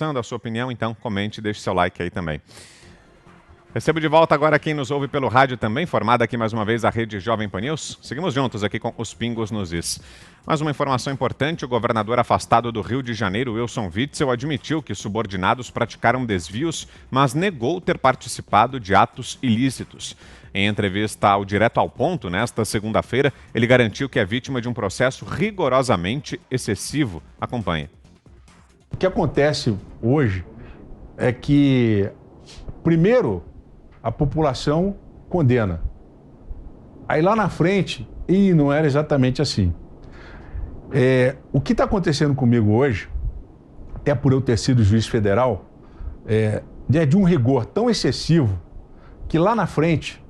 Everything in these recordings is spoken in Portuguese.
A sua opinião, então comente e deixe seu like aí também. Recebo de volta agora quem nos ouve pelo rádio também, formada aqui mais uma vez a rede Jovem Pan News. Seguimos juntos aqui com os Pingos nos Is. Mais uma informação importante, o governador afastado do Rio de Janeiro, Wilson Witzel, admitiu que subordinados praticaram desvios, mas negou ter participado de atos ilícitos. Em entrevista ao Direto ao Ponto, nesta segunda-feira, ele garantiu que é vítima de um processo rigorosamente excessivo. Acompanhe. O que acontece hoje é que, primeiro, a população condena. Aí lá na frente, não era exatamente assim. O que está acontecendo comigo hoje, até por eu ter sido juiz federal, é de um rigor tão excessivo que lá na frente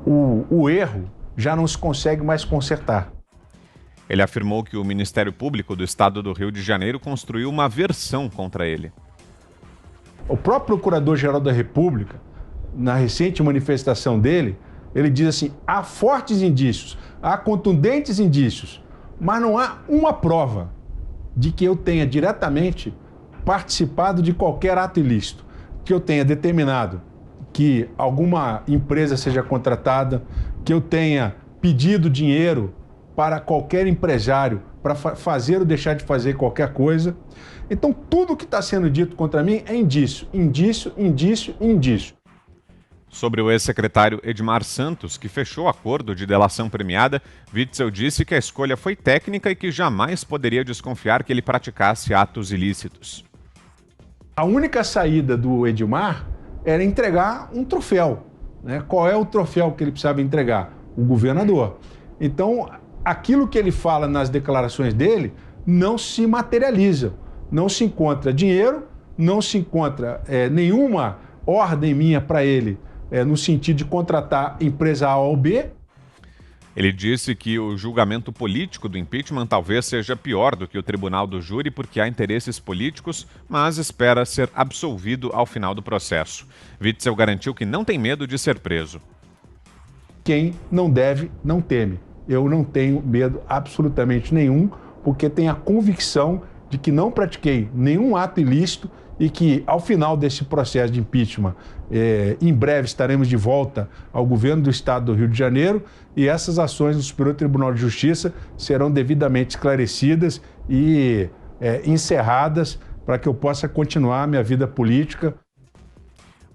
o erro já não se consegue mais consertar. Ele afirmou que o Ministério Público do Estado do Rio de Janeiro construiu uma versão contra ele. O próprio Procurador-Geral da República, na recente manifestação dele, ele diz assim: há fortes indícios, há contundentes indícios, mas não há uma prova de que eu tenha diretamente participado de qualquer ato ilícito, que eu tenha determinado que alguma empresa seja contratada, que eu tenha pedido dinheiro para qualquer empresário para fazer ou deixar de fazer qualquer coisa. Então, tudo que está sendo dito contra mim é indício, indício, indício, indício. Sobre o ex-secretário Edmar Santos, que fechou o acordo de delação premiada, Witzel disse que a escolha foi técnica e que jamais poderia desconfiar que ele praticasse atos ilícitos. A única saída do Edmar era entregar um troféu, né? Qual é o troféu que ele precisava entregar? O governador. Então, aquilo que ele fala nas declarações dele não se materializa. Não se encontra dinheiro, não se encontra nenhuma ordem minha para ele no sentido de contratar empresa A ou B. Ele disse que o julgamento político do impeachment talvez seja pior do que o tribunal do júri porque há interesses políticos, mas espera ser absolvido ao final do processo. Witzel garantiu que não tem medo de ser preso. Quem não deve, não teme. Eu não tenho medo absolutamente nenhum, porque tenho a convicção de que não pratiquei nenhum ato ilícito e que, ao final desse processo de impeachment, em breve estaremos de volta ao governo do Estado do Rio de Janeiro e essas ações do Superior Tribunal de Justiça serão devidamente esclarecidas e encerradas para que eu possa continuar a minha vida política.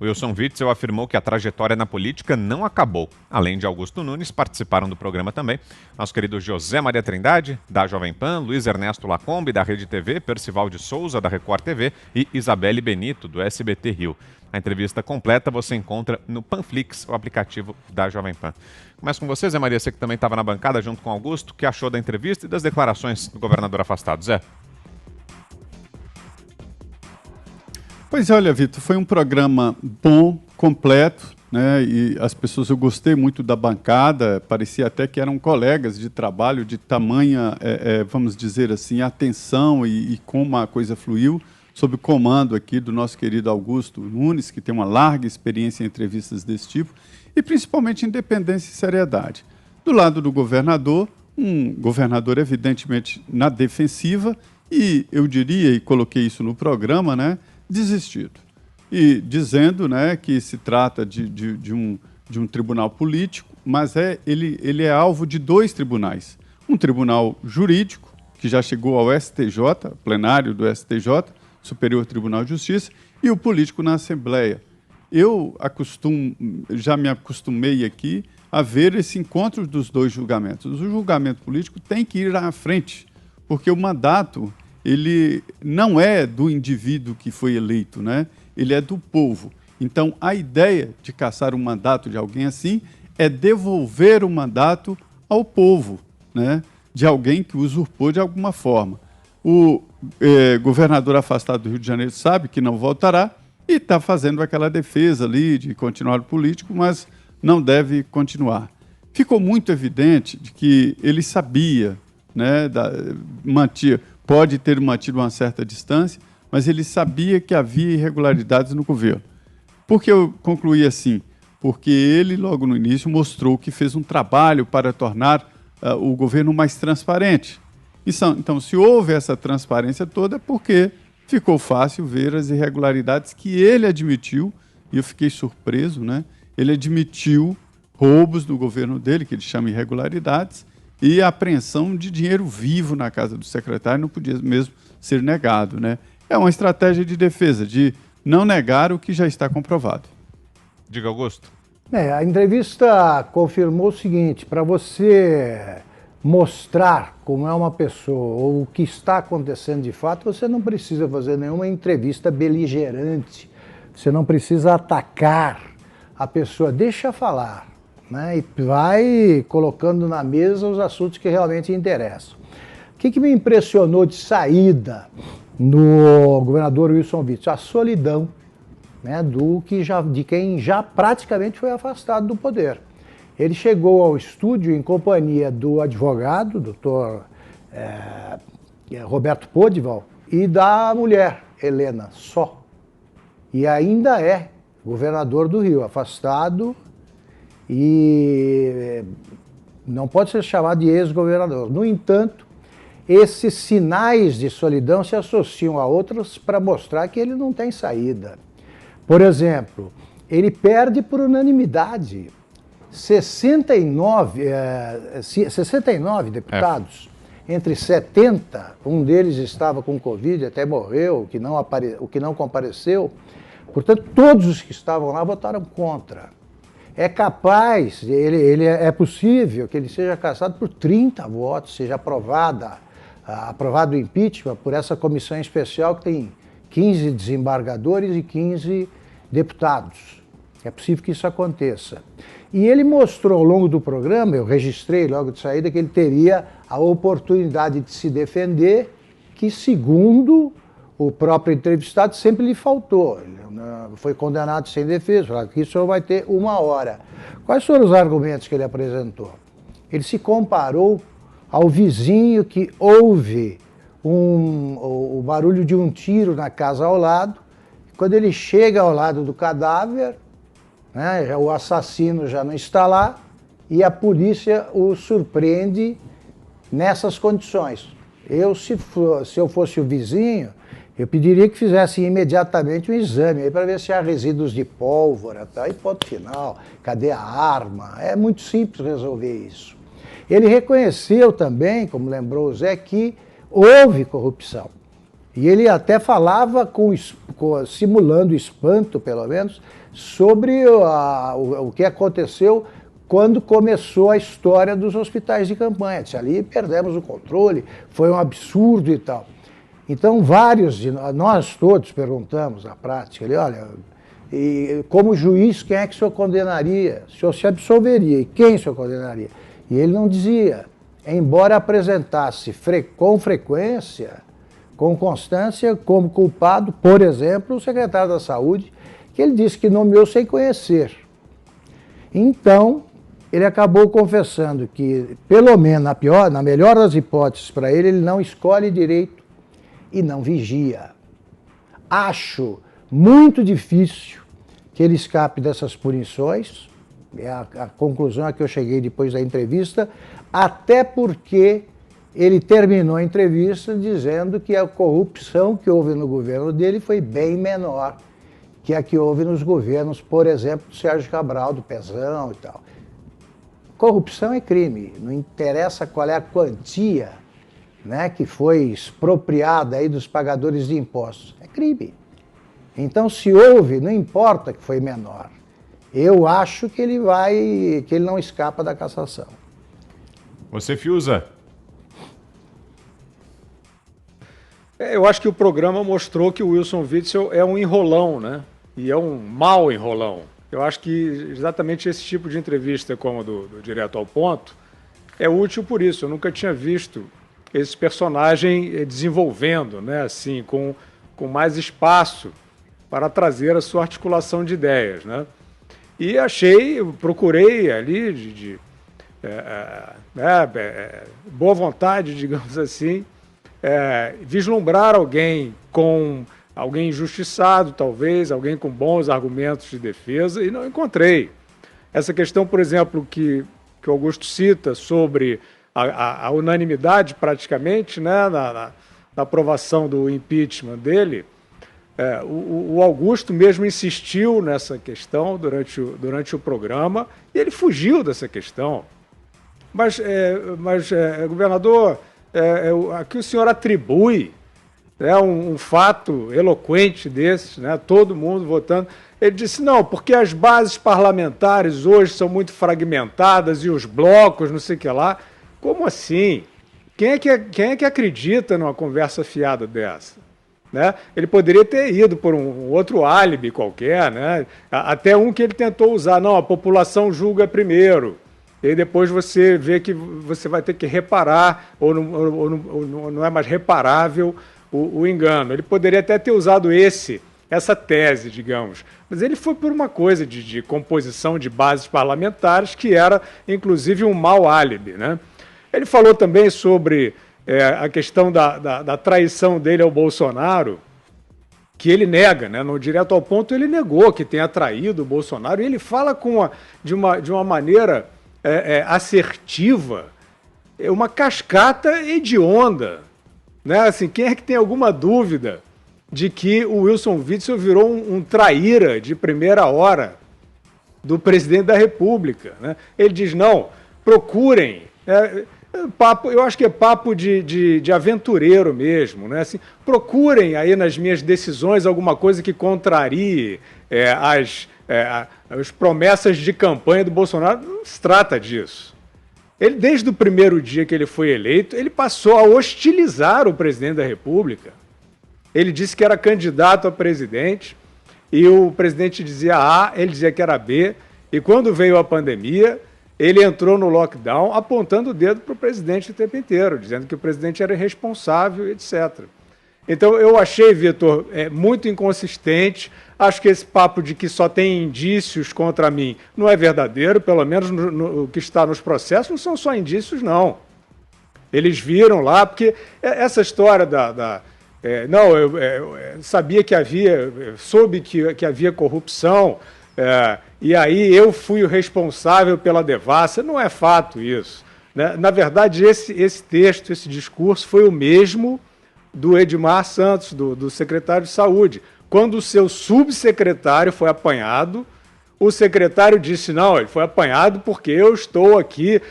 Wilson Witzel afirmou que a trajetória na política não acabou. Além de Augusto Nunes, participaram do programa também nosso querido José Maria Trindade, da Jovem Pan, Luiz Ernesto Lacombe, da Rede TV, Percival de Souza, da Record TV e Isabelle Benito, do SBT Rio. A entrevista completa você encontra no Panflix, o aplicativo da Jovem Pan. Começo com você, Zé Maria, você que também estava na bancada junto com Augusto. O que achou da entrevista e das declarações do governador afastado, Zé? Pois olha, Vitor, foi um programa bom, completo, né? E as pessoas, eu gostei muito da bancada, parecia até que eram colegas de trabalho de tamanha, vamos dizer assim, atenção e como a coisa fluiu, sob o comando aqui do nosso querido Augusto Nunes, que tem uma larga experiência em entrevistas desse tipo, e principalmente independência e seriedade. Do lado do governador, um governador evidentemente na defensiva, e eu diria, e coloquei isso no programa, né, desistido. E dizendo, né, que se trata de um tribunal político, mas ele é alvo de dois tribunais. Um tribunal jurídico, que já chegou ao STJ, plenário do STJ, Superior Tribunal de Justiça, e o político na Assembleia. Eu já me acostumei aqui a ver esse encontro dos dois julgamentos. O julgamento político tem que ir à frente, porque o mandato ele não é do indivíduo que foi eleito, né? Ele é do povo. Então, a ideia de cassar um mandato de alguém assim é devolver o mandato ao povo, né? De alguém que usurpou de alguma forma. O governador afastado do Rio de Janeiro sabe que não voltará e está fazendo aquela defesa ali de continuar político, mas não deve continuar. Ficou muito evidente de que ele sabia, né, pode ter mantido uma certa distância, mas ele sabia que havia irregularidades no governo. Por que eu concluí assim? Porque ele, logo no início, mostrou que fez um trabalho para tornar o governo mais transparente. Então, se houve essa transparência toda, é porque ficou fácil ver as irregularidades que ele admitiu, e eu fiquei surpreso, né? Ele admitiu roubos do governo dele, que ele chama irregularidades, e a apreensão de dinheiro vivo na casa do secretário não podia mesmo ser negado, né? É uma estratégia de defesa, de não negar o que já está comprovado. Diga, Augusto. A entrevista confirmou o seguinte: para você mostrar como é uma pessoa ou o que está acontecendo de fato, você não precisa fazer nenhuma entrevista beligerante, você não precisa atacar a pessoa, deixa falar, né? E vai colocando na mesa os assuntos que realmente interessam. O que me impressionou de saída no governador Wilson Witzel? A solidão, né, de quem já praticamente foi afastado do poder. Ele chegou ao estúdio em companhia do advogado, doutor Roberto Podival, e da mulher, Helena, só. E ainda é governador do Rio, afastado, e não pode ser chamado de ex-governador. No entanto, esses sinais de solidão se associam a outros para mostrar que ele não tem saída. Por exemplo, ele perde por unanimidade. 69 deputados, entre 70, um deles estava com Covid, até morreu, o que não compareceu. Portanto, todos os que estavam lá votaram contra. É capaz, é possível que ele seja cassado por 30 votos, seja aprovado o impeachment por essa comissão especial que tem 15 desembargadores e 15 deputados. É possível que isso aconteça. E ele mostrou ao longo do programa, eu registrei logo de saída, que ele teria a oportunidade de se defender, que segundo o próprio entrevistado sempre lhe faltou. Ele foi condenado sem defesa, falou que isso vai ter 1 hora. Quais foram os argumentos que ele apresentou? Ele se comparou ao vizinho que ouve o barulho de um tiro na casa ao lado. Quando ele chega ao lado do cadáver, né, o assassino já não está lá e a polícia o surpreende nessas condições. Se eu fosse o vizinho, eu pediria que fizessem imediatamente um exame para ver se há resíduos de pólvora, tá? E ponto final. Cadê a arma? É muito simples resolver isso. Ele reconheceu também, como lembrou o Zé, que houve corrupção. E ele até falava, simulando espanto, pelo menos, sobre o que aconteceu quando começou a história dos hospitais de campanha. Disse, ali perdemos o controle, foi um absurdo e tal. Então, vários de nós todos perguntamos na prática, ele, olha, e como juiz, quem é que o senhor condenaria? O senhor se absolveria, e quem o senhor condenaria? E ele não dizia, embora apresentasse com frequência, com constância, como culpado, por exemplo, o secretário da Saúde, que ele disse que nomeou sem conhecer. Então, ele acabou confessando que, pelo menos na melhor das hipóteses para ele não escolhe direito e não vigia. Acho muito difícil que ele escape dessas punições, é a conclusão a que eu cheguei depois da entrevista, até porque ele terminou a entrevista dizendo que a corrupção que houve no governo dele foi bem menor que a que houve nos governos, por exemplo, do Sérgio Cabral, do Pezão e tal. Corrupção é crime, não interessa qual é a quantia, né, que foi expropriada aí dos pagadores de impostos. É crime. Então, se houve, não importa que foi menor. Eu acho que ele não escapa da cassação. Você, Fiuza? Eu acho que o programa mostrou que o Wilson Witzel é um enrolão, né? E é um mau enrolão. Eu acho que exatamente esse tipo de entrevista, como do Direto ao Ponto, é útil por isso. Eu nunca tinha visto esse personagem desenvolvendo, né? Assim, com mais espaço para trazer a sua articulação de ideias, né? E procurei ali boa vontade, digamos assim, vislumbrar alguém injustiçado, talvez, alguém com bons argumentos de defesa, e não encontrei. Essa questão, por exemplo, que o Augusto cita sobre a unanimidade, praticamente, né, aprovação do impeachment dele, o Augusto mesmo insistiu nessa questão durante o programa e ele fugiu dessa questão. Mas governador, aqui o senhor atribui um fato eloquente desses, né, todo mundo votando. Ele disse, não, porque as bases parlamentares hoje são muito fragmentadas e os blocos, não sei o que lá. Como assim? Quem é que acredita numa conversa fiada dessa? Né? Ele poderia ter ido por um outro álibi qualquer, né? Até um que ele tentou usar. Não, a população julga primeiro. E aí depois você vê que você vai ter que reparar, ou não é mais reparável o engano. Ele poderia até ter usado essa tese, digamos. Mas ele foi por uma coisa de composição de bases parlamentares que era, inclusive, um mau álibi, né? Ele falou também sobre a questão da traição dele ao Bolsonaro, que ele nega, né? No Direto ao Ponto ele negou que tenha traído o Bolsonaro, e ele fala de uma maneira assertiva, uma cascata hedionda, né? Assim, quem é que tem alguma dúvida de que o Wilson Witzel virou um traíra de primeira hora do presidente da República, né? Ele diz, não, procurem, eu acho que é papo de aventureiro mesmo, né? Assim, procurem aí nas minhas decisões alguma coisa que contrarie as promessas de campanha do Bolsonaro. Não se trata disso. Ele, desde o primeiro dia que ele foi eleito, ele passou a hostilizar o presidente da República. Ele disse que era candidato a presidente e o presidente dizia A, ele dizia que era B. E quando veio a pandemia, ele entrou no lockdown apontando o dedo para o presidente o tempo inteiro, dizendo que o presidente era irresponsável, etc. Então, eu achei, Vitor, muito inconsistente. Acho que esse papo de que só tem indícios contra mim não é verdadeiro, pelo menos o que está nos processos não são só indícios, não. Eles viram lá, porque essa história eu sabia que soube que havia corrupção, e aí eu fui o responsável pela devassa. Não é fato isso, né? Na verdade, esse texto, esse discurso foi o mesmo do Edmar Santos, do secretário de Saúde. Quando o seu subsecretário foi apanhado, o secretário disse, não, ele foi apanhado porque eu estou aqui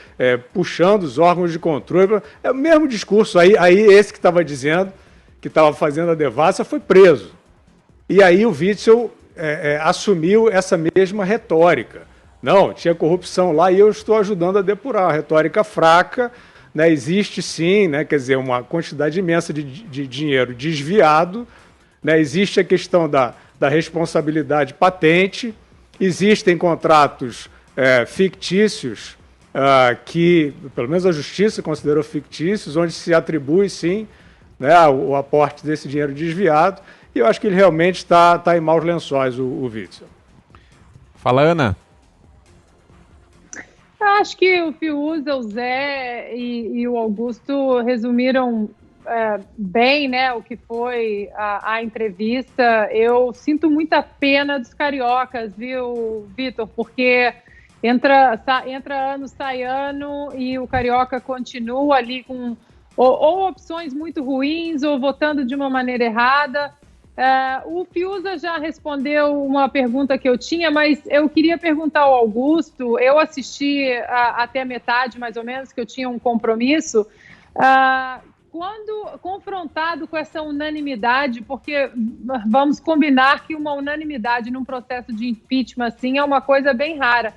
puxando os órgãos de controle. É o mesmo discurso. Aí esse que estava dizendo, que estava fazendo a devassa, foi preso. E aí o Witzel assumiu essa mesma retórica. Não, tinha corrupção lá e eu estou ajudando a depurar. A retórica fraca, né, existe sim, né, quer dizer, uma quantidade imensa de dinheiro desviado, né, existe a questão da responsabilidade patente, existem contratos fictícios que, pelo menos a Justiça considerou fictícios, onde se atribui sim, né, o aporte desse dinheiro desviado, e eu acho que ele realmente está em maus lençóis, o Witzel. Fala, Ana. Eu acho que o Fiuza, o Zé e o Augusto resumiram bem, né, o que foi a entrevista. Eu sinto muita pena dos cariocas, viu, Vitor? Porque entra ano, sai ano e o carioca continua ali com ou opções muito ruins ou votando de uma maneira errada. O Fiuza já respondeu uma pergunta que eu tinha, mas eu queria perguntar ao Augusto. Eu assisti até a metade, mais ou menos, que eu tinha um compromisso. Quando confrontado com essa unanimidade, porque vamos combinar que uma unanimidade num processo de impeachment assim é uma coisa bem rara.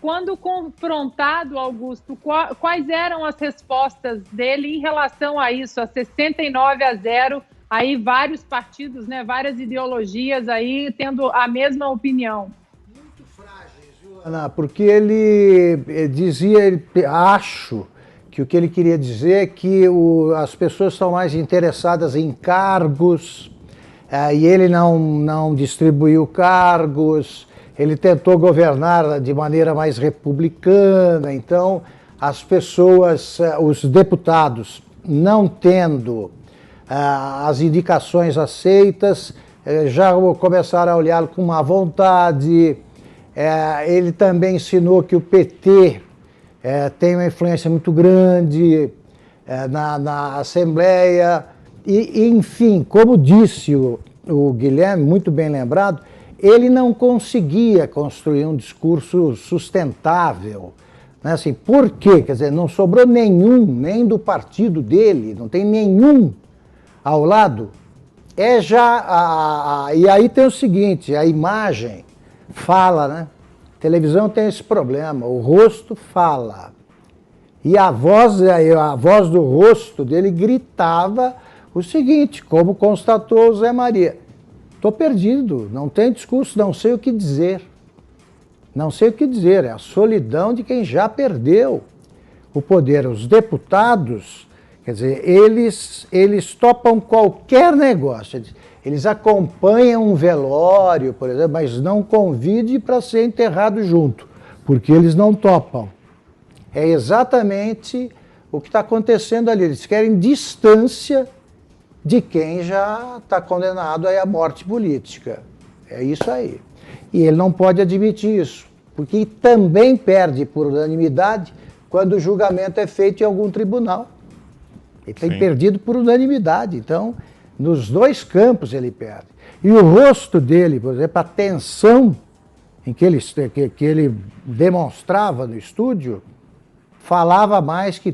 Quando confrontado, Augusto, quais eram as respostas dele em relação a isso, a 69-0, aí vários partidos, né, várias ideologias aí tendo a mesma opinião? Muito frágeis, viu, Ana? Porque ele dizia, acho que o que ele queria dizer é que as pessoas estão mais interessadas em cargos, e ele não distribuiu cargos, ele tentou governar de maneira mais republicana. Então as pessoas, os deputados, não tendo as indicações aceitas, já começaram a olhá-lo com má vontade. Ele também ensinou que o PT tem uma influência muito grande na Assembleia, enfim, como disse o Guilherme, muito bem lembrado, ele não conseguia construir um discurso sustentável. Né? Assim, por quê? Quer dizer, não sobrou nenhum, nem do partido dele, não tem nenhum ao lado. E aí tem o seguinte, a imagem fala, né? A televisão tem esse problema, o rosto fala. E a voz do rosto dele gritava o seguinte, como constatou o Zé Maria: estou perdido, não tem discurso, não sei o que dizer. Não sei o que dizer, é a solidão de quem já perdeu o poder. Os deputados, quer dizer, eles topam qualquer negócio. Eles acompanham um velório, por exemplo, mas não convide para ser enterrado junto, porque eles não topam. É exatamente o que está acontecendo ali. Eles querem distância de quem já está condenado à morte política. É isso aí. E ele não pode admitir isso, porque também perde por unanimidade quando o julgamento é feito em algum tribunal. Ele tem perdido por unanimidade. Então, nos dois campos ele perde. E o rosto dele, por exemplo, a tensão em que ele demonstrava no estúdio, falava mais que